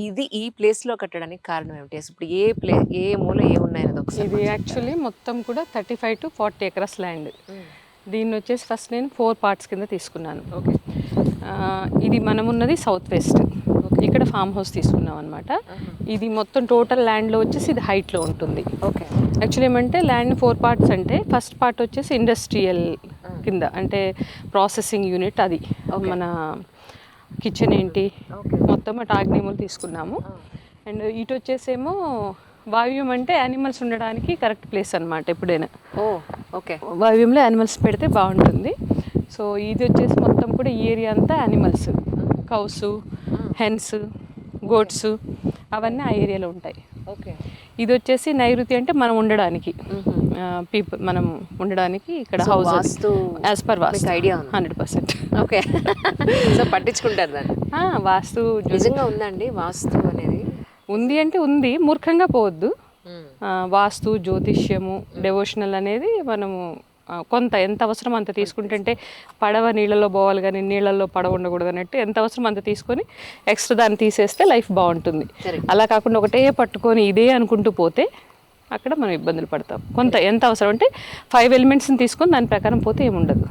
ఇది ఈ ప్లేస్‌లో కట్టడానికి కారణం ఏమిటి? అసలు ఇప్పుడు ఏ మూల ఏమున్నాయనేది ఒకసారి ఇది మాకు చెప్తారా? యాక్చువల్లీ మొత్తం కూడా 35 to 40 ఎకరస్ ల్యాండ్. హ్మ్. దీన్ని వచ్చేసి ఫస్ట్ నేను 4 పార్ట్స్ కింద తీసుకున్నాను. ఓకే. ఇది మనమున్నది సౌత్ వెస్ట్. ఇక్కడ ఫామ్ హౌస్ తీసుకున్నాం అనమాట. ఇది మొత్తం టోటల్ ల్యాండ్లో వచ్చేసి ఇది హైట్లో ఉంటుంది. ఓకే. యాక్చువల్లీ ఏమంటే ల్యాండ్ 4 పార్ట్స్ అంటే ఫస్ట్ పార్ట్ వచ్చేసి ఇండస్ట్రియల్ కింద అంటే ప్రాసెసింగ్ యూనిట్ అది. మన కిచెన్ ఏంటి ఓకే. మొత్తం అటు ఆగ్నేయములు తీసుకున్నాము. అండ్ ఇటు వచ్చేసేమో వాయువ్యం అంటే యానిమల్స్ ఉండడానికి కరెక్ట్ ప్లేస్ అనమాట. ఎప్పుడైనా ఓకే. వాయువ్యంలో యానిమల్స్ పెడితే బాగుంటుంది. సో ఇది వచ్చేసి మొత్తం కూడా ఈ ఏరియా అంతా యానిమల్స్, కౌస్, హెన్స్, గోట్స్ అవన్నీ ఆ ఏరియాలో ఉంటాయి. ఓకే. ఇది వచ్చేసి నైరుతి అంటే మనం ఉండడానికి పీపుల్ మనం ఉండడానికి ఇక్కడ హౌస్ వాస్తు యాజ్ పర్ వాస్తు ఐడియా ఉంది. 100%. ఓకే. సో పట్టించుకుంటారు దాన్ని. వాస్తు నిజంగా ఉందండి వాస్తు అనేది? ఉంది అంటే ఉంది, మూర్ఖంగా పోవద్దు. వాస్తు, జ్యోతిష్యము, డెవోషనల్ అనేది మనము కొంత ఎంత అవసరం అంత తీసుకుంటుంటే పడవ నీళ్ళలో పోవాలి కానీ నీళ్ళల్లో పడవ ఉండకూడదు అన్నట్టు ఎంత అవసరం అంత తీసుకొని ఎక్స్ట్రా దాన్ని తీసేస్తే లైఫ్ బాగుంటుంది. అలా కాకుండా ఒకటే పట్టుకొని ఇదే అనుకుంటూ పోతే అక్కడ మనం ఇబ్బందులు పడతాం. కొంత ఎంత అవసరం అంటే 5 ఎలిమెంట్స్ని తీసుకొని దాని ప్రకారం పోతే ఏముండదు.